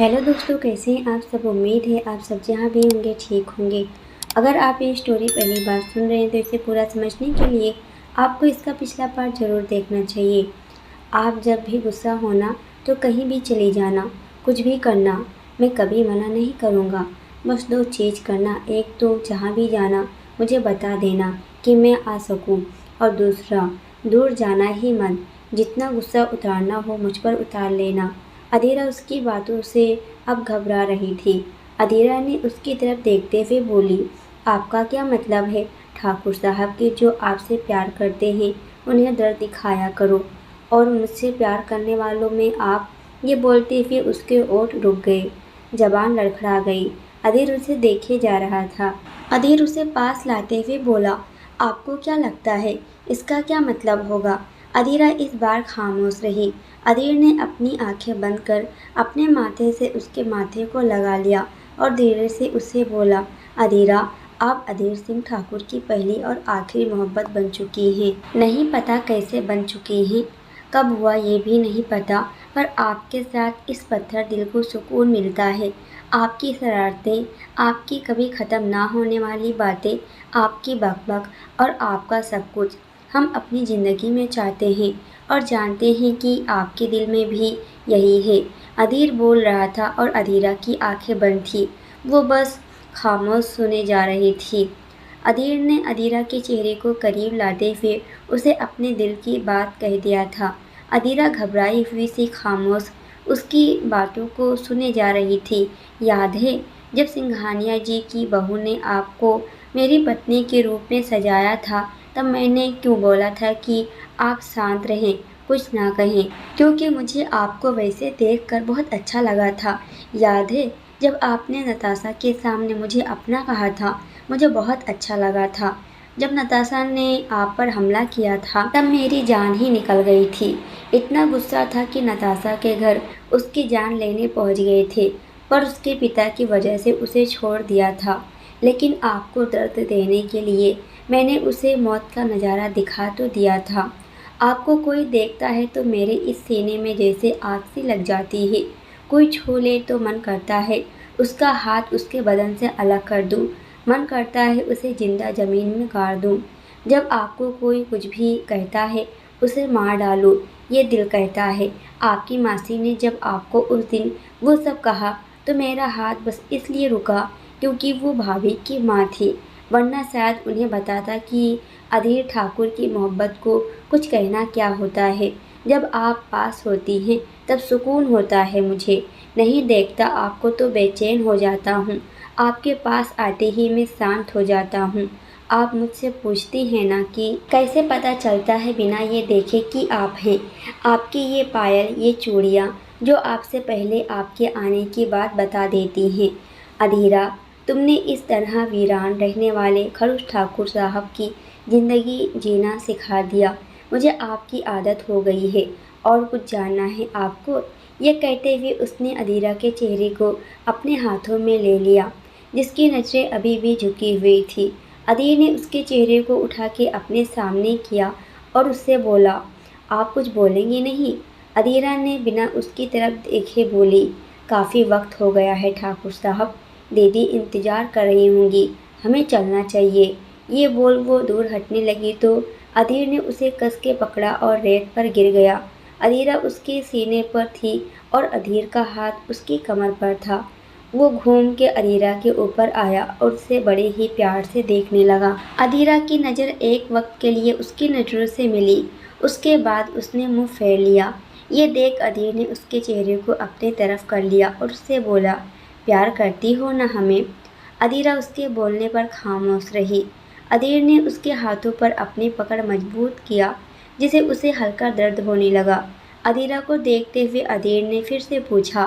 Hello दोस्तों, कैसे हैं आप सब। उम्मीद है आप सब जहाँ भी होंगे ठीक होंगे। अगर आप ये स्टोरी पहली बार सुन रहे हैं तो इसे पूरा समझने के लिए आपको इसका पिछला पार्ट ज़रूर देखना चाहिए। आप जब भी गुस्सा होना तो कहीं भी चले जाना, कुछ भी करना, मैं कभी मना नहीं करूँगा। बस दो चीज़ करना, एक तो जहाँ भी जाना मुझे बता देना कि मैं आ सकूँ, और दूसरा दूर जाना ही मत। जितना गुस्सा उतारना हो मुझ पर उतार लेना। अधीरा उसकी बातों से अब घबरा रही थी। अधीरा ने उसकी तरफ देखते हुए बोली, आपका क्या मतलब है ठाकुर साहब कि जो आपसे प्यार करते हैं उन्हें दर्द दिखाया करो, और मुझसे प्यार करने वालों में आप। ये बोलते हुए उसके ओठ रुक गए, जबान लड़खड़ा गई। अधीर उसे देखे जा रहा था। अधीर उसे पास लाते हुए बोला, आपको क्या लगता है इसका क्या मतलब होगा। अधीरा इस बार खामोश रही। अधीर ने अपनी आंखें बंद कर अपने माथे से उसके माथे को लगा लिया और धीरे से उसे बोला, अधीरा, आप अधीर सिंह ठाकुर की पहली और आखिरी मोहब्बत बन चुकी हैं। नहीं पता कैसे बन चुकी हैं, कब हुआ ये भी नहीं पता, पर आपके साथ इस पत्थर दिल को सुकून मिलता है। आपकी शरारतें, आपकी कभी ख़त्म ना होने वाली बातें, आपकी बकबक और आपका सब कुछ हम अपनी ज़िंदगी में चाहते हैं और जानते हैं कि आपके दिल में भी यही है। अधीर बोल रहा था और अधीरा की आंखें बंद थी। वो बस खामोश सुने जा रही थी। अधीर ने अधीरा के चेहरे को करीब लाते हुए उसे अपने दिल की बात कह दिया था। अधीरा घबराई हुई सी खामोश उसकी बातों को सुने जा रही थी। याद है जब सिंघानिया जी की बहू ने आपको मेरी पत्नी के रूप में सजाया था, तब मैंने क्यों बोला था कि आप शांत रहें, कुछ ना कहें, क्योंकि मुझे आपको वैसे देखकर बहुत अच्छा लगा था। याद है जब आपने नताशा के सामने मुझे अपना कहा था, मुझे बहुत अच्छा लगा था। जब नताशा ने आप पर हमला किया था तब मेरी जान ही निकल गई थी। इतना गुस्सा था कि नताशा के घर उसकी जान लेने पहुंच गए थे, पर उसके पिता की वजह से उसे छोड़ दिया था। लेकिन आपको दर्द देने के लिए मैंने उसे मौत का नज़ारा दिखा तो दिया था। आपको कोई देखता है तो मेरे इस सीने में जैसे आग सी लग जाती है। कोई छू ले तो मन करता है उसका हाथ उसके बदन से अलग कर दूं। मन करता है उसे जिंदा ज़मीन में गाड़ दूं। जब आपको कोई कुछ भी कहता है उसे मार डालूं, ये दिल कहता है। आपकी मासी ने जब आपको उस दिन वो सब कहा तो मेरा हाथ बस इसलिए रुका क्योंकि वो भाभी की माँ थी, वरना शायद उन्हें बताता कि अधीर ठाकुर की मोहब्बत को कुछ कहना क्या होता है। जब आप पास होती हैं तब सुकून होता है। मुझे नहीं देखता आपको तो बेचैन हो जाता हूँ। आपके पास आते ही मैं शांत हो जाता हूँ। आप मुझसे पूछती हैं ना कि कैसे पता चलता है बिना ये देखे कि आप हैं। आपकी ये पायल, ये चूड़ियाँ जो आपसे पहले आपके आने की बात बता देती हैं। अधीरा, तुमने इस तरह वीरान रहने वाले खड़ूस ठाकुर साहब की ज़िंदगी जीना सिखा दिया। मुझे आपकी आदत हो गई है और कुछ जानना है आपको। ये कहते हुए उसने अधीरा के चेहरे को अपने हाथों में ले लिया, जिसकी नज़रें अभी भी झुकी हुई थी। अधीर ने उसके चेहरे को उठा के अपने सामने किया और उससे बोला, आप कुछ बोलेंगे नहीं। अधीरा ने बिना उसकी तरफ देखे बोली, काफ़ी वक्त हो गया है ठाकुर साहब, दीदी इंतज़ार कर रही होंगी, हमें चलना चाहिए। ये बोल वो दूर हटने लगी तो अधीर ने उसे कस के पकड़ा और रेत पर गिर गया। अधीरा उसके सीने पर थी और अधीर का हाथ उसकी कमर पर था। वो घूम के अधीरा के ऊपर आया और उसे बड़े ही प्यार से देखने लगा। अधीरा की नज़र एक वक्त के लिए उसकी नज़रों से मिली, उसके बाद उसने मुंह फेर लिया। ये देख अधीर ने उसके चेहरे को अपने तरफ कर लिया और उससे बोला, प्यार करती हो ना हमें। अधीरा उसके बोलने पर खामोश रही। अधीर ने उसके हाथों पर अपनी पकड़ मजबूत किया, जिसे उसे हल्का दर्द होने लगा। अधीरा को देखते हुए अधीर ने फिर से पूछा,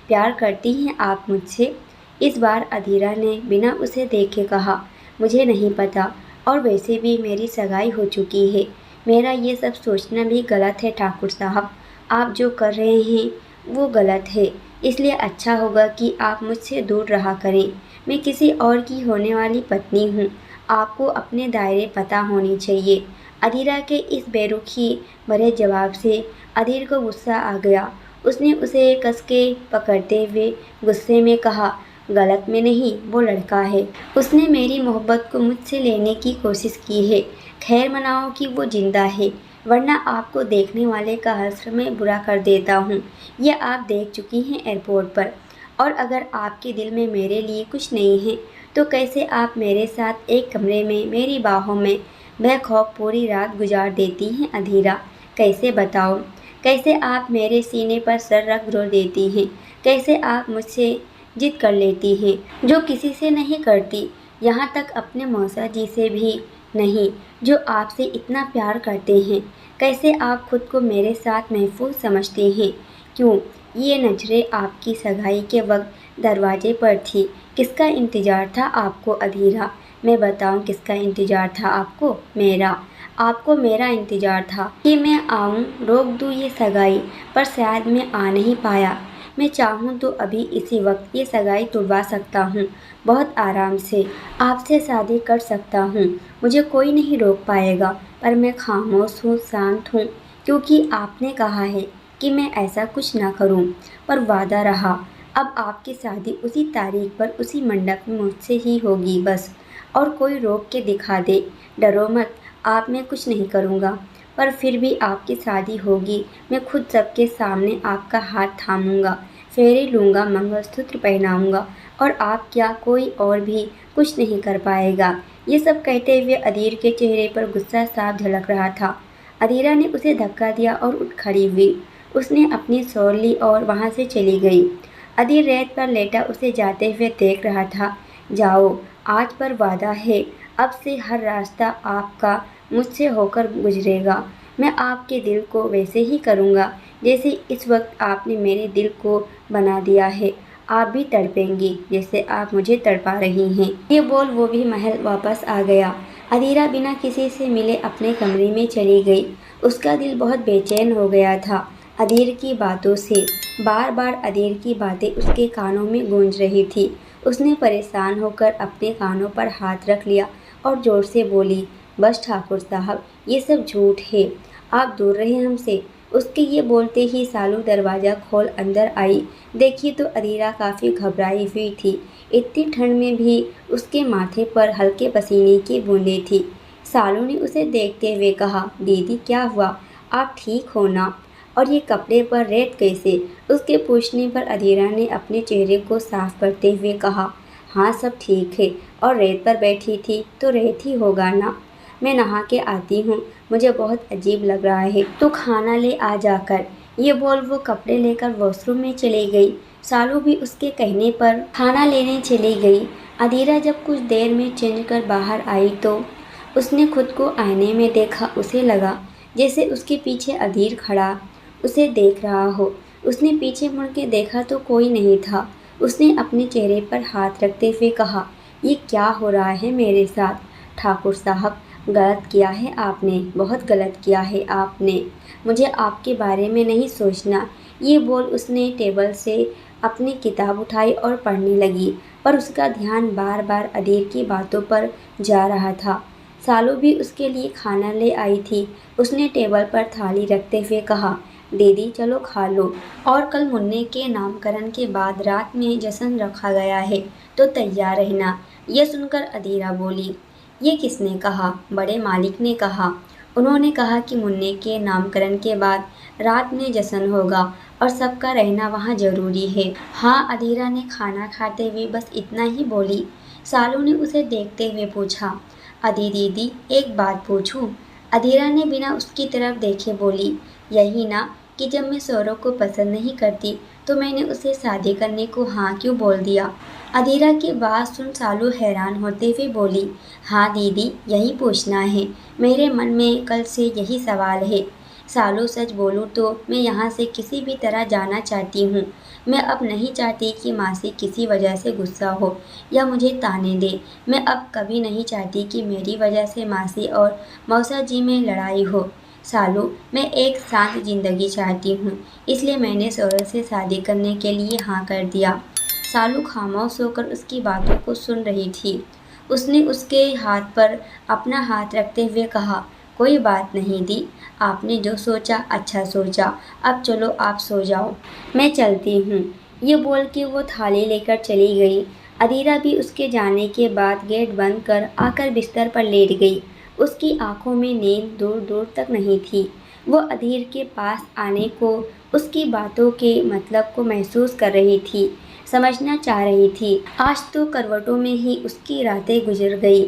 प्यार करती हैं आप मुझसे। इस बार अधीरा ने बिना उसे देखे कहा, मुझे नहीं पता, और वैसे भी मेरी सगाई हो चुकी है। मेरा ये सब सोचना भी गलत है ठाकुर साहब। आप जो कर रहे हैं वो गलत है, इसलिए अच्छा होगा कि आप मुझसे दूर रहा करें। मैं किसी और की होने वाली पत्नी हूँ, आपको अपने दायरे पता होनी चाहिए। अधीरा के इस बेरुखी भरे जवाब से अधीर को गुस्सा आ गया उसने उसे कस के पकड़ते हुए गुस्से में कहा, गलत में नहीं, वो लड़का है। उसने मेरी मोहब्बत को मुझसे लेने की कोशिश की है। खैर मनाओ कि वो जिंदा है, वरना आपको देखने वाले का हश्र में बुरा कर देता हूँ। यह आप देख चुकी हैं एयरपोर्ट पर। और अगर आपके दिल में मेरे लिए कुछ नहीं है तो कैसे आप मेरे साथ एक कमरे में मेरी बाहों में बेखौफ पूरी रात गुजार देती हैं अधीरा? कैसे बताओ? कैसे आप मेरे सीने पर सर रख रो देती हैं? कैसे आप मुझसे जिद कर लेती हैं जो किसी से नहीं करती, यहाँ तक अपने मौसा जी से भी नहीं, जो आपसे इतना प्यार करते हैं? कैसे आप खुद को मेरे साथ महफूज समझती हैं? क्यों ये नजरें आपकी सगाई के वक्त दरवाजे पर थी? किसका इंतज़ार था आपको अधीरा? मैं बताऊं किसका इंतज़ार था आपको? मेरा। आपको मेरा इंतज़ार था कि मैं आऊं, रोक दूं ये सगाई, पर शायद मैं आ नहीं पाया। मैं चाहूं तो अभी इसी वक्त ये सगाई तुड़वा सकता हूं, बहुत आराम से आपसे शादी कर सकता हूं। मुझे कोई नहीं रोक पाएगा, पर मैं खामोश हूँ, शांत हूँ, क्योंकि आपने कहा है कि मैं ऐसा कुछ ना करूं। पर वादा रहा, अब आपकी शादी उसी तारीख पर उसी मंडप में मुझसे ही होगी बस। और कोई रोक के दिखा दे, डरो मत, आप में कुछ नहीं करूँगा। पर फिर भी आपकी शादी होगी, मैं खुद सबके सामने आपका हाथ थामूंगा, फेरे लूँगा, मंगलसूत्र पहनाऊंगा, और आप क्या कोई और भी कुछ नहीं कर पाएगा। ये सब कहते हुए अधीर के चेहरे पर गुस्सा साफ झलक रहा था। अधीरा ने उसे धक्का दिया और उठ खड़ी हुई। उसने अपनी शॉल ली और वहाँ से चली गई। अधीर रेत पर लेटा उसे जाते हुए देख रहा था। जाओ, आज पर वादा है, अब से हर रास्ता आपका मुझसे होकर गुजरेगा। मैं आपके दिल को वैसे ही करूँगा जैसे इस वक्त आपने मेरे दिल को बना दिया है। आप भी तड़पेंगी जैसे आप मुझे तड़पा रही हैं। ये बोल वो भी महल वापस आ गया। अधीरा बिना किसी से मिले अपने कमरे में चली गई। उसका दिल बहुत बेचैन हो गया था अधीर की बातों से। बार बार अधीर की बातें उसके कानों में गूंज रही थी। उसने परेशान होकर अपने कानों पर हाथ रख लिया और जोर से बोली, बस ठाकुर साहब, ये सब झूठ है, आप दूर रहें हमसे। उसके ये बोलते ही सालू दरवाज़ा खोल अंदर आई। देखिए तो अधीरा काफ़ी घबराई हुई थी। इतनी ठंड में भी उसके माथे पर हल्के पसीने की बूंदें थी। सालू ने उसे देखते हुए कहा, दीदी क्या हुआ, आप ठीक हो ना? और ये कपड़े पर रेत कैसे? उसके पूछने पर अधीरा ने अपने चेहरे को साफ करते हुए कहा, हाँ सब ठीक है, और रेत पर बैठी थी तो रेत ही होगा ना। मैं नहा के आती हूँ, मुझे बहुत अजीब लग रहा है, तो खाना ले आ जाकर। ये बोल वो कपड़े लेकर वॉशरूम में चली गई। सालू भी उसके कहने पर खाना लेने चली गई। अधीरा जब कुछ देर में चेंज कर बाहर आई तो उसने खुद को आईने में देखा। उसे लगा जैसे उसके पीछे अधीर खड़ा उसे देख रहा हो। उसने पीछे मुड़ के देखा तो कोई नहीं था। उसने अपने चेहरे पर हाथ रखते हुए कहा, ये क्या हो रहा है मेरे साथ? ठाकुर साहब, गलत किया है आपने, बहुत गलत किया है आपने। मुझे आपके बारे में नहीं सोचना। ये बोल उसने टेबल से अपनी किताब उठाई और पढ़ने लगी, पर उसका ध्यान बार बार अधीर की बातों पर जा रहा था। सालू भी उसके लिए खाना ले आई थी। उसने टेबल पर थाली रखते हुए कहा, दीदी चलो खा लो, और कल मुन्ने के नामकरण के बाद रात में जश्न रखा गया है, तो तैयार रहना। यह सुनकर अधीरा बोली, ये किसने कहा? बड़े मालिक ने कहा। उन्होंने कहा कि मुन्ने के नामकरण के बाद रात में जश्न होगा और सबका रहना वहाँ जरूरी है। हाँ, अधीरा ने खाना खाते हुए बस इतना ही बोली। सालू ने उसे देखते हुए पूछा, अदी दीदी एक बात पूछूं? अधीरा ने बिना उसकी तरफ देखे बोली, यही ना कि जब मैं सौरव को पसंद नहीं करती तो मैंने उसे शादी करने को हाँ क्यों बोल दिया? अधीरा की बात सुन सालू हैरान होते हुए बोली, हाँ दीदी, यही पूछना है, मेरे मन में कल से यही सवाल है। सालू सच बोलूँ तो मैं यहाँ से किसी भी तरह जाना चाहती हूँ। मैं अब नहीं चाहती कि मासी किसी वजह से गुस्सा हो या मुझे ताने दे। मैं अब कभी नहीं चाहती कि मेरी वजह से मासी और मौसा जी में लड़ाई हो। सालू, मैं एक शांत जिंदगी चाहती हूँ, इसलिए मैंने सौरभ से शादी करने के लिए हाँ कर दिया। सालू खामोश होकर उसकी बातों को सुन रही थी। उसने उसके हाथ पर अपना हाथ रखते हुए कहा, कोई बात नहीं दी, आपने जो सोचा अच्छा सोचा। अब चलो आप सो जाओ, मैं चलती हूँ। ये बोल के वो थाली लेकर चली गई। अधीरा भी उसके जाने के बाद गेट बंद कर आकर बिस्तर पर लेट गई। उसकी आंखों में नींद दूर दूर तक नहीं थी। वो अधीर के पास आने को, उसकी बातों के मतलब को महसूस कर रही थी, समझना चाह रही थी। आज तो करवटों में ही उसकी रातें गुजर गई।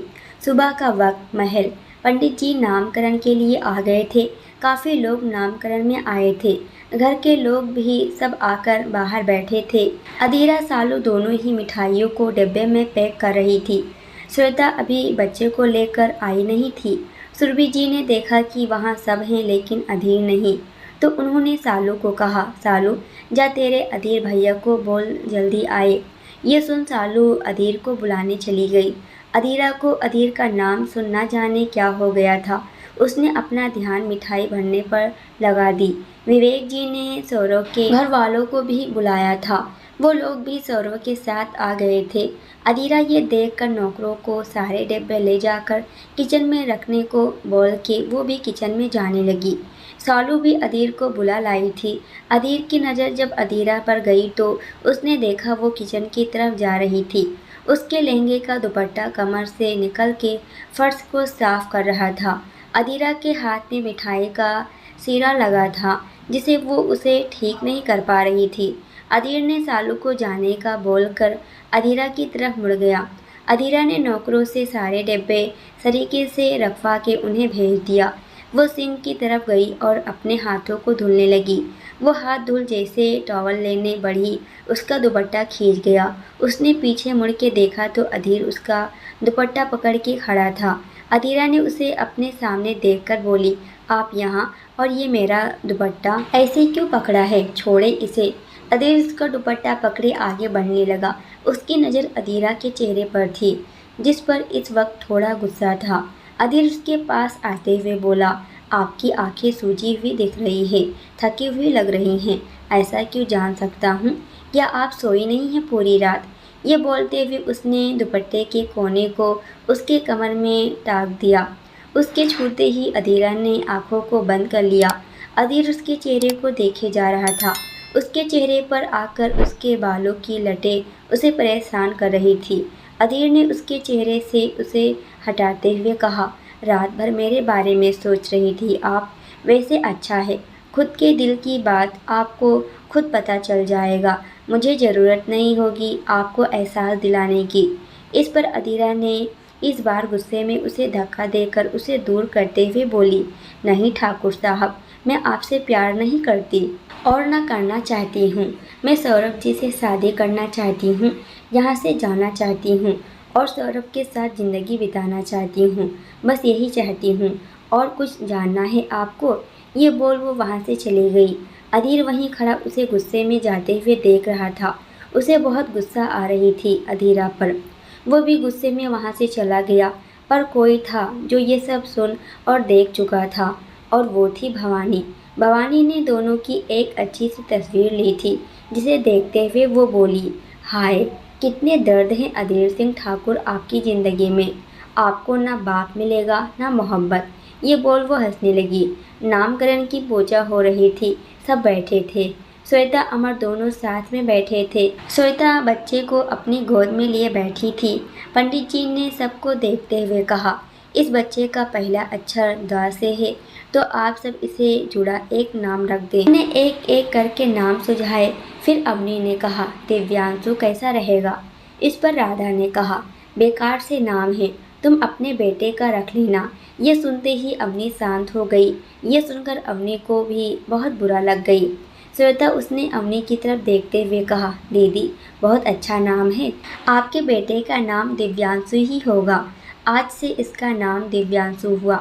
सुबह का वक्त, महल। पंडित जी नामकरण के लिए आ गए थे। काफ़ी लोग नामकरण में आए थे। घर के लोग भी सब आकर बाहर बैठे थे। अधीरा सालू दोनों ही मिठाइयों को डिब्बे में पैक कर रही थी। श्वेता अभी बच्चे को लेकर आई नहीं थी। सुरभि जी ने देखा कि वहाँ सब हैं लेकिन अधीर नहीं, तो उन्होंने सालू को कहा, सालू जा तेरे अधीर भैया को बोल जल्दी आए। ये सुन सालू अधीर को बुलाने चली गई। अधीरा को अधीर का नाम सुन न जाने क्या हो गया था। उसने अपना ध्यान मिठाई भरने पर लगा दी। विवेक जी ने सौरव के घर वालों को भी बुलाया था। वो लोग भी सौरव के साथ आ गए थे। अधीरा ये देखकर नौकरों को सारे डिब्बे ले जाकर किचन में रखने को बोल के वो भी किचन में जाने लगी। सालू भी अधीर को बुला लाई थी। अधीर की नज़र जब अधीरा पर गई तो उसने देखा वो किचन की तरफ जा रही थी। उसके लहंगे का दुपट्टा कमर से निकल के फर्श को साफ कर रहा था। अधीरा के हाथ में मिठाई का सीरा लगा था जिसे वो उसे ठीक नहीं कर पा रही थी। अधीर ने सालू को जाने का बोलकर अधीरा की तरफ मुड़ गया। अधीरा ने नौकरों से सारे डिब्बे सरीके से रखवा के उन्हें भेज दिया। वो सिंक की तरफ गई और अपने हाथों को धुलने लगी। वो हाथ धुल जैसे टॉवल लेने बढ़ी, उसका दुपट्टा खींच गया। उसने पीछे मुड़ के देखा तो अधीर उसका दुपट्टा पकड़ के खड़ा था। अधीरा ने उसे अपने सामने देखकर बोली, आप यहाँ, और ये मेरा दुपट्टा ऐसे क्यों पकड़ा है, छोड़े इसे। अधीर उसका दुपट्टा पकड़े आगे बढ़ने लगा। उसकी नज़र अधीरा के चेहरे पर थी, जिस पर इस वक्त थोड़ा गुस्सा था। अधीर उसके पास आते हुए बोला, आपकी आंखें सूजी हुई दिख रही है, थकी हुई लग रही हैं, ऐसा क्यों जान सकता हूँ? क्या आप सोई नहीं हैं पूरी रात? ये बोलते हुए उसने दुपट्टे के कोने को उसके कमर में टाँग दिया। उसके छूते ही अधीरा ने आंखों को बंद कर लिया। अधीर उसके चेहरे को देखे जा रहा था। उसके चेहरे पर आकर उसके बालों की लटें उसे परेशान कर रही थी। अधीर ने उसके चेहरे से उसे हटाते हुए कहा, रात भर मेरे बारे में सोच रही थी आप? वैसे अच्छा है, खुद के दिल की बात आपको खुद पता चल जाएगा। मुझे ज़रूरत नहीं होगी आपको एहसास दिलाने की। इस पर अधीरा ने इस बार गुस्से में उसे धक्का देकर उसे दूर करते हुए बोली, नहीं ठाकुर साहब, मैं आपसे प्यार नहीं करती और ना करना चाहती हूँ। मैं सौरभ जी से शादी करना चाहती हूँ, यहाँ से जाना चाहती हूँ और सौरभ के साथ ज़िंदगी बिताना चाहती हूँ। बस यही चाहती हूँ, और कुछ जानना है आपको? ये बोल वो वहाँ से चली गई। अधीर वहीं खड़ा उसे गुस्से में जाते हुए देख रहा था। उसे बहुत गुस्सा आ रही थी अधीरा पर। वो भी गुस्से में वहाँ से चला गया, पर कोई था जो ये सब सुन और देख चुका था, और वो थी भवानी। भवानी ने दोनों की एक अच्छी सी तस्वीर ली थी, जिसे देखते हुए वो बोली, हाय कितने दर्द हैं अधीर सिंह ठाकुर आपकी ज़िंदगी में। आपको ना बाप मिलेगा ना मोहब्बत। ये बोल वो हंसने लगी। नामकरण की पूजा हो रही थी, सब बैठे थे। श्वेता अमर दोनों साथ में बैठे थे। श्वेता बच्चे को अपनी गोद में लिए बैठी थी। पंडित जी ने सबको देखते हुए कहा, इस बच्चे का पहला अक्षर द से है, तो आप सब इसे जुड़ा एक नाम रख दें। उन्हें एक एक करके नाम सुझाए। फिर अवनी ने कहा, दिव्यांशु कैसा रहेगा? इस पर राधा ने कहा, बेकार से नाम है, तुम अपने बेटे का रख लेना। ये सुनते ही अवनी शांत हो गई। ये सुनकर अवनी को भी बहुत बुरा लग गई। श्वेता उसने अवनी की तरफ देखते हुए कहा, दीदी बहुत अच्छा नाम है, आपके बेटे का नाम दिव्यांशु ही होगा। आज से इसका नाम दिव्यांशु हुआ।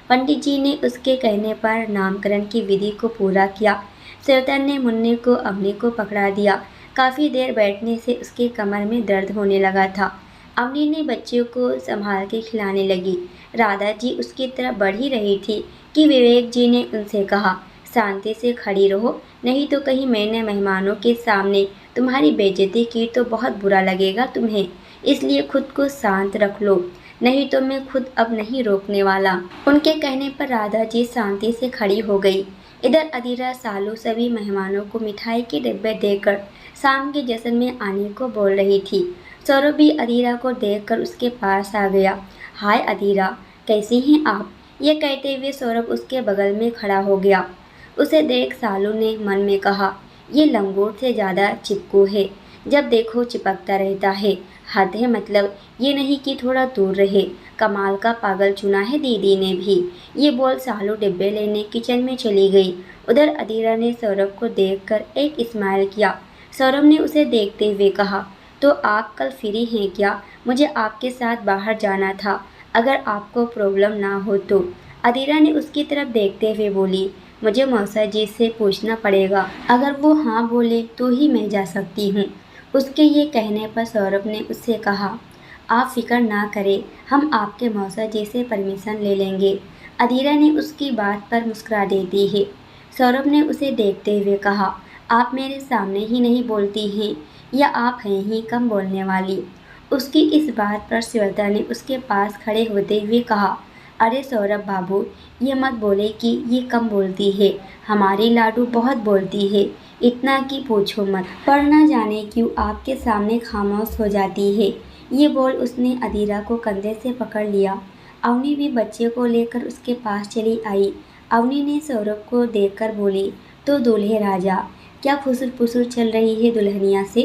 पंडित जी ने उसके कहने पर नामकरण की विधि को पूरा किया। श्वेता ने मुन्ने को अवनी को पकड़ा दिया। काफ़ी देर बैठने से उसके कमर में दर्द होने लगा था। अवनी ने बच्चियों को संभाल के खिलाने लगी। राधा जी उसकी तरफ बढ़ ही रही थी कि विवेक जी ने उनसे कहा, शांति से खड़ी रहो, नहीं तो कहीं मैंने मेहमानों के सामने तुम्हारी बेइज्जती की तो बहुत बुरा लगेगा तुम्हें, इसलिए खुद को शांत रख लो। नहीं तो मैं खुद अब नहीं रोकने वाला। उनके कहने पर राधा जी शांति से खड़ी हो गई। इधर अधीरा सालू सभी मेहमानों को मिठाई के डिब्बे देकर शाम के जश्न में आने को बोल रही थी। सौरभ भी अधीरा को देखकर उसके पास आ गया। हाय अधीरा, कैसी हैं आप? ये कहते हुए सौरभ उसके बगल में खड़ा हो गया। उसे देख सालू ने मन में कहा, ये लंगोट से ज़्यादा चिपकू है, जब देखो चिपकता रहता है। हद है, मतलब ये नहीं कि थोड़ा दूर रहे। कमाल का पागल चुना है दीदी ने भी। ये बोल सालू डिब्बे लेने किचन में चली गई। उधर अधीरा ने सौरभ को देखकर एक स्माइल किया। सौरभ ने उसे देखते हुए कहा, तो आप कल फ्री हैं क्या? मुझे आपके साथ बाहर जाना था, अगर आपको प्रॉब्लम ना हो तो। अधीरा ने उसकी तरफ देखते हुए बोली, मुझे मौसा जी से पूछना पड़ेगा, अगर वो हाँ बोले तो ही मैं जा सकती हूँ। उसके ये कहने पर सौरभ ने उससे कहा, आप फिक्र ना करें, हम आपके मौसा जी से परमिशन ले लेंगे। अधीरा ने उसकी बात पर मुस्कुरा देती है। सौरभ ने उसे देखते हुए कहा, आप मेरे सामने ही नहीं बोलती हैं, या आप हैं ही कम बोलने वाली? उसकी इस बात पर श्वेता ने उसके पास खड़े होते हुए कहा, अरे सौरभ बाबू, ये मत बोले कि ये कम बोलती है, हमारी लाडू बहुत बोलती है, इतना कि पूछो मत, पर ना जाने क्यों आपके सामने खामोश हो जाती है। ये बोल उसने अधीरा को कंधे से पकड़ लिया। अवनी भी बच्चे को लेकर उसके पास चली आई। अवनी ने सौरभ को देखकर बोली, तो दूल्हे राजा, क्या फुसुर फुसुर चल रही है दुल्हनिया से?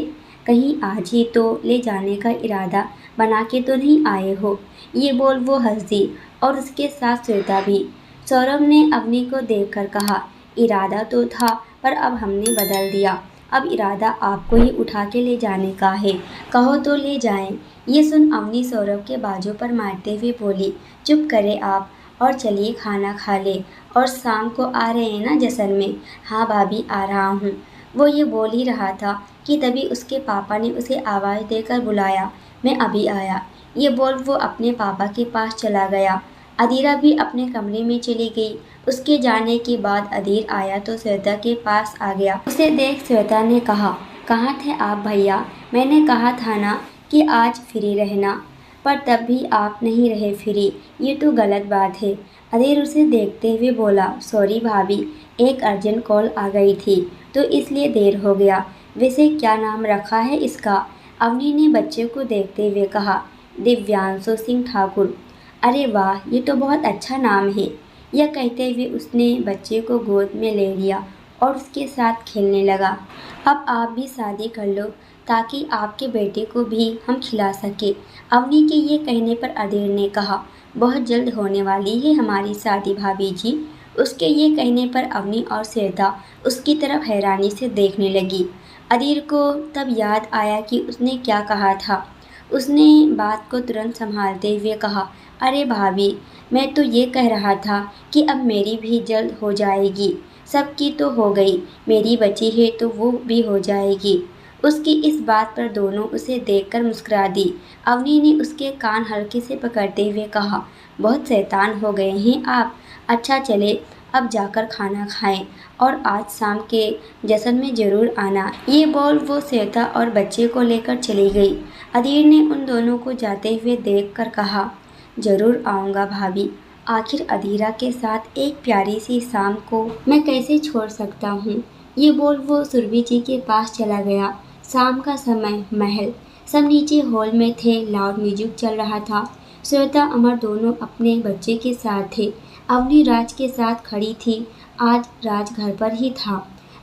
कहीं आज ही तो ले जाने का इरादा बना के तो नहीं आए हो? ये बोल वो हंस दी और उसके साथ श्वेता भी। सौरभ ने अवनी को देखकर कहा, इरादा तो था, पर अब हमने बदल दिया। अब इरादा आपको ही उठा के ले जाने का है, कहो तो ले जाएं। ये सुन अवनी सौरभ के बाजू पर मारते हुए बोली, चुप करें आप, और चलिए खाना खा ले। और शाम को आ रहे हैं ना जश्न में? हाँ भाभी, आ रहा हूँ। वो ये बोल ही रहा था कि तभी उसके पापा ने उसे आवाज़ देकर बुलाया, मैं अभी आया। ये बोल वो अपने पापा के पास चला गया। अधीरा भी अपने कमरे में चली गई। उसके जाने के बाद अधीर आया तो श्वेता के पास आ गया। उसे देख श्वेता ने कहा, कहाँ थे आप भैया? मैंने कहा था ना कि आज फ्री रहना, पर तब भी आप नहीं रहे फ्री, ये तो गलत बात है। अधीर उसे देखते हुए बोला, सॉरी भाभी, एक अर्जेंट कॉल आ गई थी तो इसलिए देर हो गया। वैसे क्या नाम रखा है इसका? अवनी ने बच्चे को देखते हुए कहा, दिव्यांशु सिंह ठाकुर। अरे वाह, ये तो बहुत अच्छा नाम है। यह कहते हुए उसने बच्चे को गोद में ले लिया और उसके साथ खेलने लगा। अब आप भी शादी कर लो ताकि आपके बेटे को भी हम खिला सके। अवनी के ये कहने पर अधीर ने कहा, बहुत जल्द होने वाली है हमारी शादी भाभी जी। उसके ये कहने पर अवनी और श्वेता उसकी तरफ हैरानी से देखने लगी। अधीर को तब याद आया कि उसने क्या कहा था। उसने बात को तुरंत संभालते हुए कहा, अरे भाभी, मैं तो ये कह रहा था कि अब मेरी भी जल्द हो जाएगी। सबकी तो हो गई, मेरी बची है तो वो भी हो जाएगी। उसकी इस बात पर दोनों उसे देखकर मुस्कुरा दी। अवनी ने उसके कान हल्के से पकड़ते हुए कहा, बहुत शैतान हो गए हैं आप। अच्छा चले, अब जाकर खाना खाएं और आज शाम के जश्न में ज़रूर आना। ये बोल वो श्वेता और बच्चे को लेकर चली गई। अधीर ने उन दोनों को जाते हुए देखकर कहा, ज़रूर आऊँगा भाभी। आखिर अधीरा के साथ एक प्यारी सी शाम को मैं कैसे छोड़ सकता हूँ। ये बोल वो सुरभि जी के पास चला गया। शाम का समय, महल, सब नीचे हॉल में थे। लाउड म्यूजिक चल रहा था। श्वेता अमर दोनों अपने बच्चे के साथ थे। अवनी राज के साथ खड़ी थी। आज राज घर पर ही था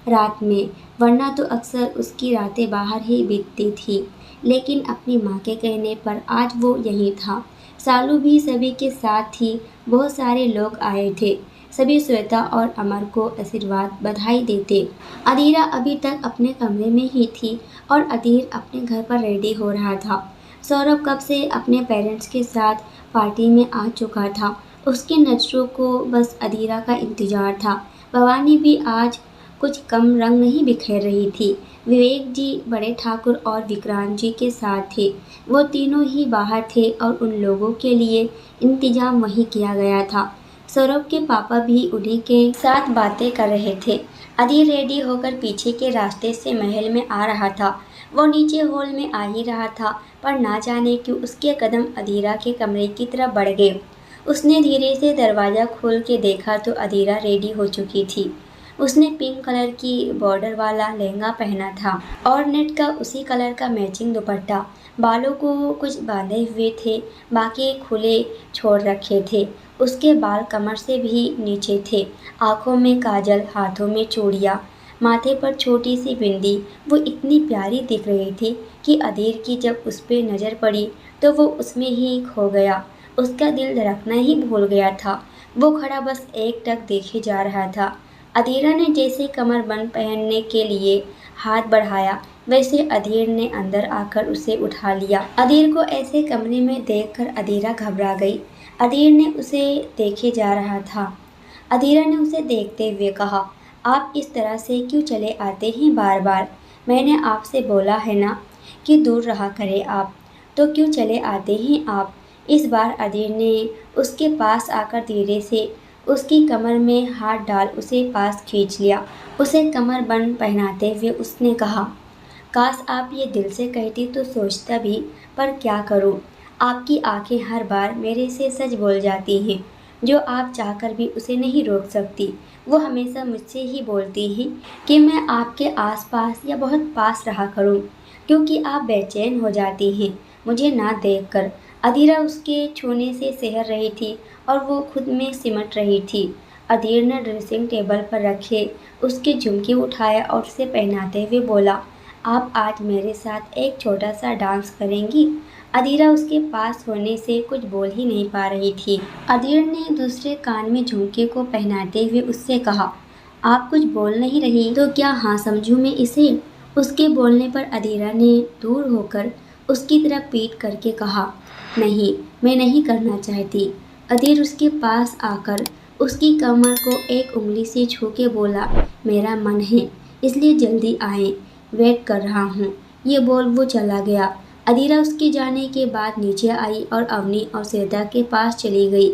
रात में, वरना तो अक्सर उसकी रातें बाहर ही बीतती थी, लेकिन अपनी माँ के कहने पर आज वो यहीं था। सालू भी सभी के साथ थी। बहुत सारे लोग आए थे। सभी श्वेता और अमर को आशीर्वाद बधाई देते। अधीरा अभी तक अपने कमरे में ही थी और अधीर अपने घर पर रेडी हो रहा था। सौरभ कब से अपने पेरेंट्स के साथ पार्टी में आ चुका था। उसकी नज़रों को बस अधीरा का इंतजार था। भवानी भी आज कुछ कम रंग नहीं बिखेर रही थी। विवेक जी, बड़े ठाकुर और विक्रांत जी के साथ थे। वो तीनों ही बाहर थे और उन लोगों के लिए इंतजाम वहीं किया गया था। सौरभ के पापा भी उन्हीं के साथ बातें कर रहे थे। अधीर रेडी होकर पीछे के रास्ते से महल में आ रहा था। वो नीचे हॉल में आ ही रहा था, पर ना जाने क्यों उसके कदम अधीरा के कमरे की तरफ बढ़ गए। उसने धीरे से दरवाज़ा खोल के देखा तो अधीरा रेडी हो चुकी थी। उसने पिंक कलर की बॉर्डर वाला लहंगा पहना था और नेट का उसी कलर का मैचिंग दुपट्टा। बालों को कुछ बांधे हुए थे, बाकी खुले छोड़ रखे थे। उसके बाल कमर से भी नीचे थे। आंखों में काजल, हाथों में चूड़ियाँ, माथे पर छोटी सी बिंदी। वो इतनी प्यारी दिख रही थी कि अधीर की जब उस पे नज़र पड़ी तो वो उसमें ही खो गया। उसका दिल धड़कना ही भूल गया था। वो खड़ा बस एकटक देखे जा रहा था। अधीरा ने जैसे कमरबंद पहनने के लिए हाथ बढ़ाया, वैसे अधीर ने अंदर आकर उसे उठा लिया। अधीर को ऐसे कमरे में देखकर अधीरा घबरा गई। अधीर ने उसे देखे जा रहा था। अधीरा ने उसे देखते हुए कहा, आप इस तरह से क्यों चले आते हैं बार बार? मैंने आपसे बोला है ना कि दूर रहा करें आप, तो क्यों चले आते हैं आप? इस बार अधीर ने उसके पास आकर धीरे से उसकी कमर में हाथ डाल उसे पास खींच लिया। उसे कमरबंद पहनाते हुए उसने कहा, काश आप ये दिल से कहती तो सोचता भी, पर क्या करूं? आपकी आंखें हर बार मेरे से सच बोल जाती हैं, जो आप चाहकर भी उसे नहीं रोक सकती। वो हमेशा मुझसे ही बोलती हैं कि मैं आपके आसपास या बहुत पास रहा करूं, क्योंकि आप बेचैन हो जाती हैं मुझे ना देखकर। अधीरा उसके छूने से सहर रही थी और वो खुद में सिमट रही थी। अधीर ने ड्रेसिंग टेबल पर रखे उसके झुमके उठाया और उसे पहनाते हुए बोला, आप आज मेरे साथ एक छोटा सा डांस करेंगी? अधीरा उसके पास होने से कुछ बोल ही नहीं पा रही थी। अधीर ने दूसरे कान में झुमके को पहनाते हुए उससे कहा, आप कुछ बोल नहीं रही तो क्या हाँ समझूं मैं इसे? उसके बोलने पर अधीरा ने दूर होकर उसकी तरफ पीट करके कहा, नहीं, मैं नहीं करना चाहती। अधीर उसके पास आकर उसकी कमर को एक उंगली से छू के बोला, मेरा मन है, इसलिए जल्दी आए, वेट कर रहा हूँ। ये बोल वो चला गया। अधीरा उसके जाने के बाद नीचे आई और अवनी और श्वेता के पास चली गई।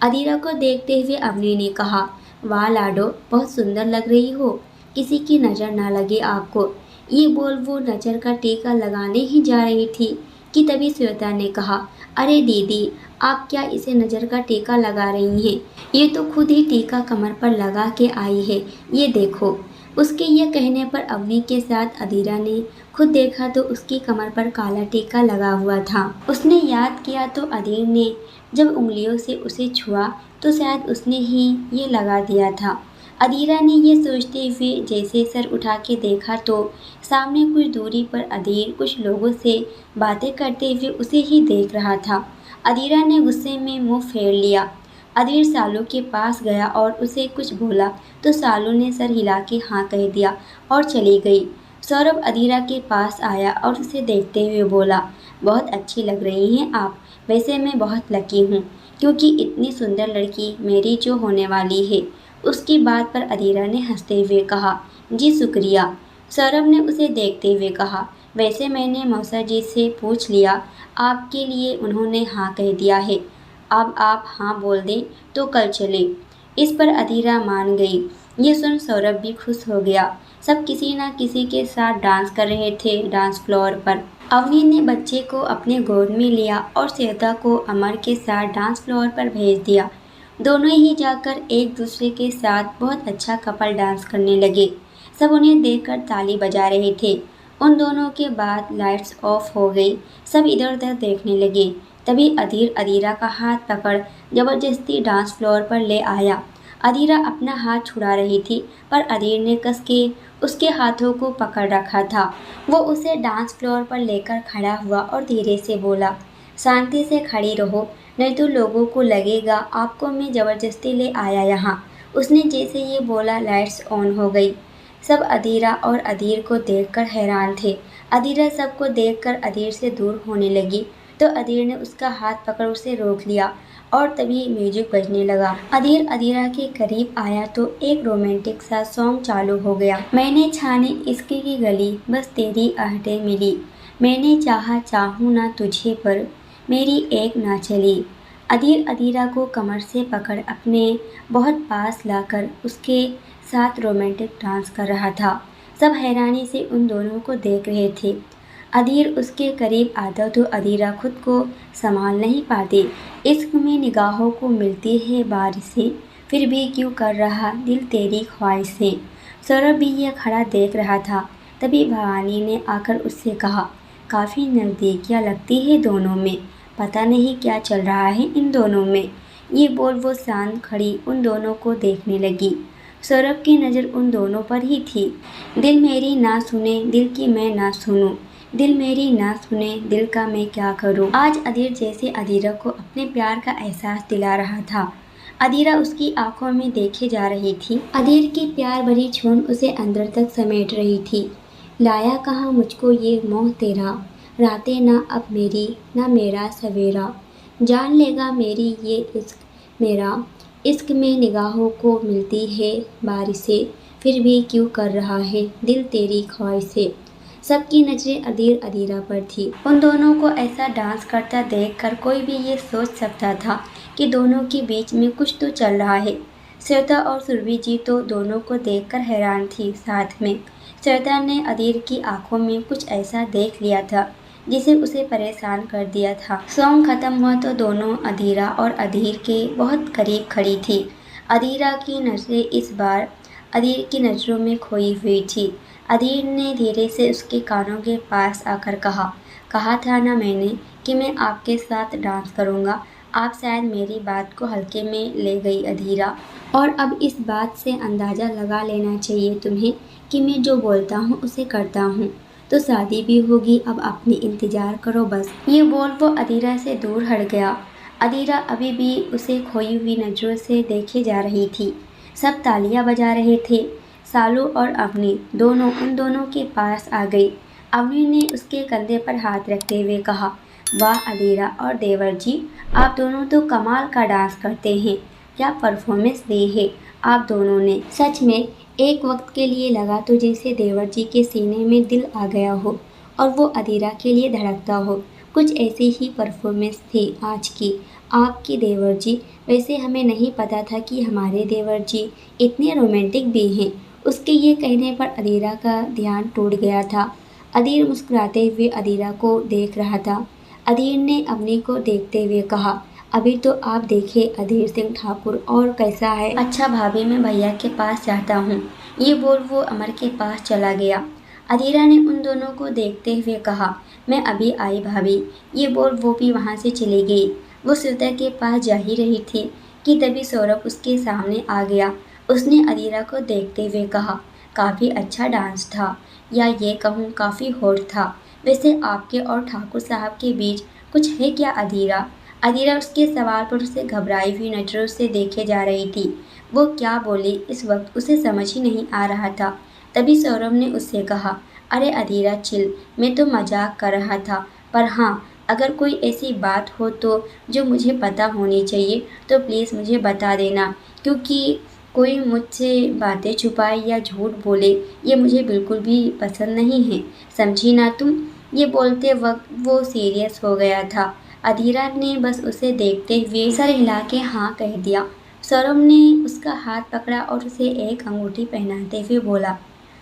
अधीरा को देखते हुए अवनी ने कहा, वाह लाडो, बहुत सुंदर लग रही हो, किसी की नज़र ना लगे आपको। ये बोल वो नज़र का टीका लगाने ही जा रही थी कि तभी श्वेता ने कहा, अरे दीदी, आप क्या इसे नज़र का टीका लगा रही हैं? ये तो खुद ही टीका कमर पर लगा के आई है, ये देखो। उसके ये कहने पर अवनी के साथ अधीरा ने खुद देखा तो उसकी कमर पर काला टीका लगा हुआ था। उसने याद किया तो अधीर ने जब उंगलियों से उसे छुआ तो शायद उसने ही ये लगा दिया था। अधीरा ने ये सोचते हुए जैसे सर उठा के देखा तो सामने कुछ दूरी पर अधीर कुछ लोगों से बातें करते हुए उसे ही देख रहा था। अधीरा ने गुस्से में मुंह फेर लिया। अधीर सालू के पास गया और उसे कुछ बोला तो सालू ने सर हिला के हाँ कह दिया और चली गई। सौरभ अधीरा के पास आया और उसे देखते हुए बोला, बहुत अच्छी लग रही हैं आप, वैसे मैं बहुत लकी हूँ क्योंकि इतनी सुंदर लड़की मेरी जो होने वाली है। उसकी बात पर अधीरा ने हंसते हुए कहा, जी शुक्रिया। सौरभ ने उसे देखते हुए कहा, वैसे मैंने मौसा जी से पूछ लिया, आपके लिए उन्होंने हाँ कह दिया है। अब आप हाँ बोल दें तो कल चले। इस पर अधीरा मान गई। ये सुन सौरभ भी खुश हो गया। सब किसी न किसी के साथ डांस कर रहे थे डांस फ्लोर पर। अवनी ने बच्चे को अपने गोद में लिया और श्वेता को अमर के साथ डांस फ्लोर पर भेज दिया। दोनों ही जाकर एक दूसरे के साथ बहुत अच्छा कपल डांस करने लगे। सब उन्हें देखकर ताली बजा रहे थे। उन दोनों के बाद लाइट्स ऑफ हो गई। सब इधर उधर देखने लगे। तभी अधीर अधीरा का हाथ पकड़ जबरदस्ती डांस फ्लोर पर ले आया। अधीरा अपना हाथ छुड़ा रही थी पर अधीर ने कस के उसके हाथों को पकड़ रखा था। वो उसे डांस फ्लोर पर लेकर खड़ा हुआ और धीरे से बोला, शांति से खड़ी रहो, नहीं तो लोगों को लगेगा आपको मैं ज़बरदस्ती ले आया यहाँ। उसने जैसे ये बोला लाइट्स ऑन हो गई। सब अधीरा और अधीर को देखकर हैरान थे। अधीरा सबको देखकर अधीर से दूर होने लगी तो अधीर ने उसका हाथ पकड़ उसे रोक लिया और तभी म्यूजिक बजने लगा। अधीर अधीरा के करीब आया तो एक रोमांटिक सा सॉन्ग चालू हो गया। मैंने छानी इश्क की गली, बस तेरी आहटें मिली, मैंने चाहा चाहूँ ना तुझे पर मेरी एक ना चली। अधीर अधीरा को कमर से पकड़ अपने बहुत पास लाकर उसके साथ रोमांटिक डांस कर रहा था। सब हैरानी से उन दोनों को देख रहे थे। अधीर उसके करीब आता तो अधीरा खुद को संभाल नहीं पाती। इश्क में निगाहों को मिलती है बारिशें, फिर भी क्यों कर रहा दिल तेरी ख्वाहिशें। सौरभ भी यह खड़ा देख रहा था। तभी भवानी ने आकर उससे कहा, काफ़ी नज़दीकियाँ लगती है दोनों में, पता नहीं क्या चल रहा है इन दोनों में। ये बोल वो शांत खड़ी उन दोनों को देखने लगी। सौरभ की नज़र उन दोनों पर ही थी। दिल मेरी ना सुने दिल की मैं ना सुनूं, दिल मेरी ना सुने दिल का मैं क्या करूं। आज अधीर जैसे अधीरा को अपने प्यार का एहसास दिला रहा था। अधीरा उसकी आंखों में देखे जा रही थी। अधीर की प्यार भरी छून उसे अंदर तक समेट रही थी। लाया कहाँ मुझको ये मोह तेरा, रातें ना अब मेरी ना मेरा सवेरा, जान लेगा मेरी ये इश्क मेरा। इश्क में निगाहों को मिलती है बारिशें, फिर भी क्यों कर रहा है दिल तेरी ख्वाहिशें। सबकी नज़रें अधीर अधीरा पर थी। उन दोनों को ऐसा डांस करता देखकर कोई भी ये सोच सकता था कि दोनों के बीच में कुछ तो चल रहा है। श्वेता और सुरभि जी तो दोनों को देखकर हैरान थी। साथ में श्वेता ने अधीर की आंखों में कुछ ऐसा देख लिया था जिसे उसे परेशान कर दिया था। सॉन्ग खत्म हुआ तो दोनों अधीरा और अधीर के बहुत करीब खड़ी थी। अधीरा की नज़रें इस बार अधीर की नज़रों में खोई हुई थी। अधीर ने धीरे से उसके कानों के पास आकर कहा था ना मैंने कि मैं आपके साथ डांस करूँगा। आप शायद मेरी बात को हल्के में ले गई अधीरा, और अब इस बात से अंदाज़ा लगा लेना चाहिए तुम्हें कि मैं जो बोलता हूँ उसे करता हूँ। तो शादी भी होगी, अब अपनी इंतज़ार करो बस। ये बोल वो अधीरा से दूर हट गया। अधीरा अभी भी उसे खोई हुई नज़रों से देखे जा रही थी। सब तालियां बजा रहे थे। सालू और अवनी दोनों उन दोनों के पास आ गई। अवनी ने उसके कंधे पर हाथ रखते हुए कहा, वाह अधीरा और देवर जी, आप दोनों तो कमाल का डांस करते हैं। क्या परफॉर्मेंस दी है आप दोनों ने। सच में एक वक्त के लिए लगा तो जैसे देवर जी के सीने में दिल आ गया हो और वो अधीरा के लिए धड़कता हो। कुछ ऐसी ही परफॉर्मेंस थी आज की आपकी देवर जी। वैसे हमें नहीं पता था कि हमारे देवर जी इतने रोमांटिक भी हैं। उसके ये कहने पर अधीरा का ध्यान टूट गया था। अधीर मुस्कुराते हुए अधीरा को देख रहा था। अधीर ने अवनी को देखते हुए कहा, अभी तो आप देखे अधीर सिंह ठाकुर, और कैसा है। अच्छा भाभी, मैं भैया के पास जाता हूँ। ये बोल वो अमर के पास चला गया। अधीरा ने उन दोनों को देखते हुए कहा, मैं अभी आई भाभी। ये बोल वो भी वहाँ से चली गई। वो श्वेता के पास जा ही रही थी कि तभी सौरभ उसके सामने आ गया। उसने अधीरा को देखते हुए कहा, काफ़ी अच्छा डांस था, या ये कहूँ काफ़ी हॉट था। वैसे आपके और ठाकुर साहब के बीच कुछ है क्या अधीरा। अधीरा उसके सवाल पर उसे घबराई हुई नज़रों से देखे जा रही थी। वो क्या बोले इस वक्त उसे समझ ही नहीं आ रहा था। तभी सौरभ ने उससे कहा, अरे अधीरा चिल, मैं तो मजाक कर रहा था, पर हाँ अगर कोई ऐसी बात हो तो जो मुझे पता होनी चाहिए तो प्लीज़ मुझे बता देना, क्योंकि कोई मुझसे बातें छुपाए या झूठ बोले ये मुझे बिल्कुल भी पसंद नहीं है, समझी ना तुम। ये बोलते वक्त वो सीरियस हो गया था। अधीरा ने बस उसे देखते हुए सर हिला के हाँ कह दिया। सौरभ ने उसका हाथ पकड़ा और उसे एक अंगूठी पहनाते हुए बोला,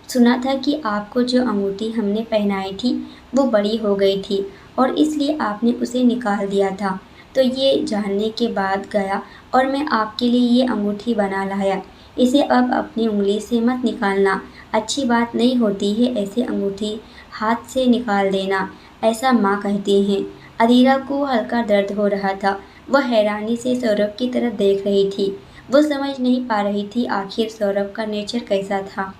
सुना था कि आपको जो अंगूठी हमने पहनाई थी वो बड़ी हो गई थी और इसलिए आपने उसे निकाल दिया था। तो ये जानने के बाद गया और मैं आपके लिए ये अंगूठी बना लाया। इसे अब अपनी उंगली से मत निकालना, अच्छी बात नहीं होती है ऐसे अंगूठी हाथ से निकाल देना, ऐसा माँ कहती हैं। अधीरा को हल्का दर्द हो रहा था। वह हैरानी से सौरभ की तरफ देख रही थी। वो समझ नहीं पा रही थी आखिर सौरभ का नेचर कैसा था।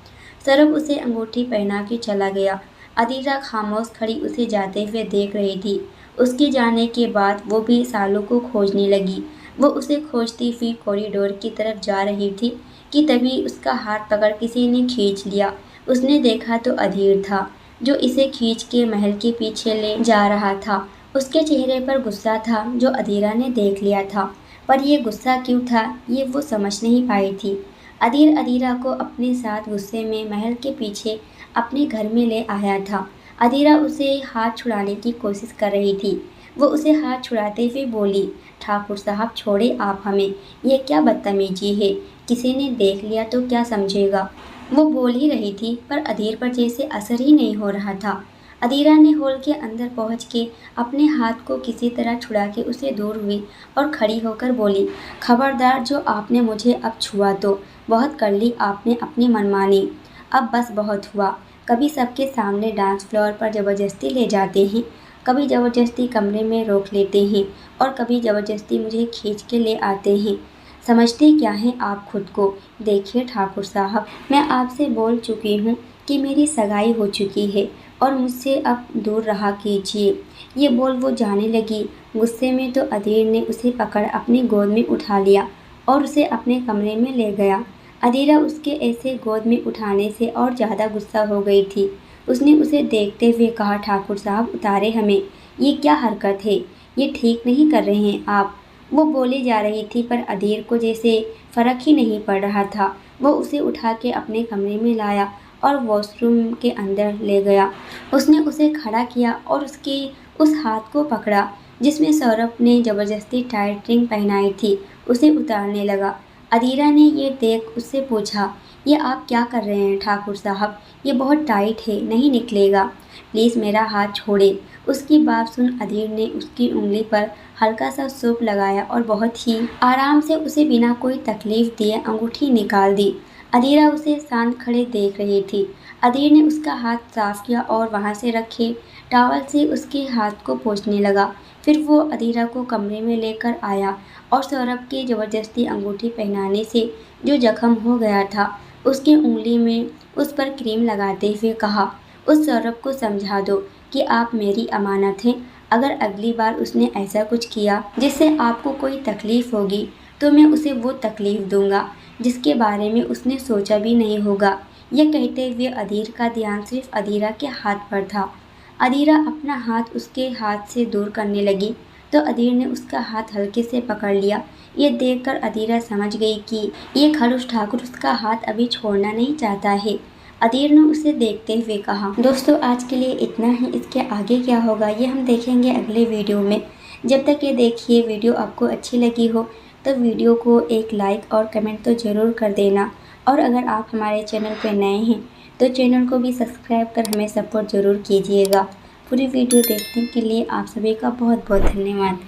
सौरभ उसे अंगूठी पहना के चला गया। अधीरा खामोश खड़ी उसे जाते हुए देख रही थी। उसके जाने के बाद वो भी सालू को खोजने लगी। वो उसे खोजती हुई कॉरिडोर की तरफ जा रही थी कि तभी उसका हाथ पकड़ किसी ने खींच लिया। उसने देखा तो अधीर था जो इसे खींच के महल के पीछे ले जा रहा था। उसके चेहरे पर गुस्सा था जो अधीरा ने देख लिया था, पर यह गुस्सा क्यों था ये वो समझ नहीं पाई थी। अधीर अधीरा को अपने साथ गुस्से में महल के पीछे अपने घर में ले आया था। अधीरा उसे हाथ छुड़ाने की कोशिश कर रही थी। वो उसे हाथ छुड़ाते हुए बोली, ठाकुर साहब छोड़े आप हमें, ये क्या बदतमीजी है, किसी ने देख लिया तो क्या समझेगा। वो बोल ही रही थी पर अधीर पर जैसे असर ही नहीं हो रहा था। अदीरा ने हॉल के अंदर पहुंच के अपने हाथ को किसी तरह छुड़ा के उसे दूर हुई और खड़ी होकर बोली, खबरदार, जो आपने मुझे अब छुआ तो बहुत कर ली आपने अपनी मनमानी। अब बस बहुत हुआ। कभी सबके सामने डांस फ्लोर पर ज़बरदस्ती ले जाते हैं, कभी ज़बरदस्ती कमरे में रोक लेते हैं और कभी ज़बरदस्ती मुझे खींच के ले आते हैं। समझते क्या हैं आप खुद को? देखिए ठाकुर साहब, मैं आपसे बोल चुकी हूँ कि मेरी सगाई हो चुकी है और मुझसे अब दूर रहा कीजिए। ये बोल वो जाने लगी। गुस्से में तो अदीर ने उसे पकड़ अपनी गोद में उठा लिया और उसे अपने कमरे में ले गया। अदीरा उसके ऐसे गोद में उठाने से और ज़्यादा गुस्सा हो गई थी। उसने उसे देखते हुए कहा, ठाकुर साहब उतारे हमें, ये क्या हरकत है? ये ठीक नहीं कर रहे हैं आप। वो बोली जा रही थी पर अदीर को जैसे फ़र्क ही नहीं पड़ रहा था। वो उसे उठा के अपने कमरे में लाया और वॉशरूम के अंदर ले गया। उसने उसे खड़ा किया और उसके उस हाथ को पकड़ा जिसमें सौरभ ने ज़बरदस्ती टाइट रिंग पहनाई थी, उसे उतारने लगा। अदीरा ने ये देख उससे पूछा, ये आप क्या कर रहे हैं ठाकुर साहब? ये बहुत टाइट है, नहीं निकलेगा। प्लीज़ मेरा हाथ छोड़े। उसकी बात सुन अदीर ने उसकी उंगली पर हल्का सा सूप लगाया और बहुत ही आराम से उसे बिना कोई तकलीफ दिए अंगूठी निकाल दी। अदीरा उसे शांत खड़े देख रही थी। अदीर ने उसका हाथ साफ किया और वहाँ से रखे टॉवल से उसके हाथ को पोंछने लगा। फिर वो अदीरा को कमरे में लेकर आया और सौरभ के ज़बरदस्ती अंगूठी पहनाने से जो जख्म हो गया था, उसकी उंगली में उस पर क्रीम लगाते हुए कहा, उस सौरभ को समझा दो कि आप मेरी अमानत हैं। अगर अगली बार उसने ऐसा कुछ किया जिससे आपको कोई तकलीफ़ होगी तो मैं उसे वो तकलीफ़ दूंगा जिसके बारे में उसने सोचा भी नहीं होगा। यह कहते हुए अदीर का ध्यान सिर्फ अदीरा के हाथ पर था। अदीरा अपना हाथ उसके हाथ से दूर करने लगी तो अदीर ने उसका हाथ हल्के से पकड़ लिया। ये देखकर अदीरा समझ गई कि ये खड़ूस ठाकुर उसका हाथ अभी छोड़ना नहीं चाहता है। अदीर ने उसे देखते हुए कहा, दोस्तों आज के लिए इतना ही, इसके आगे क्या होगा ये हम देखेंगे अगले वीडियो में। जब तक ये देखिए वीडियो आपको अच्छी लगी हो तो वीडियो को एक लाइक और कमेंट तो ज़रूर कर देना और अगर आप हमारे चैनल पर नए हैं तो चैनल को भी सब्सक्राइब कर हमें सपोर्ट ज़रूर कीजिएगा। पूरी वीडियो देखने के लिए आप सभी का बहुत बहुत धन्यवाद।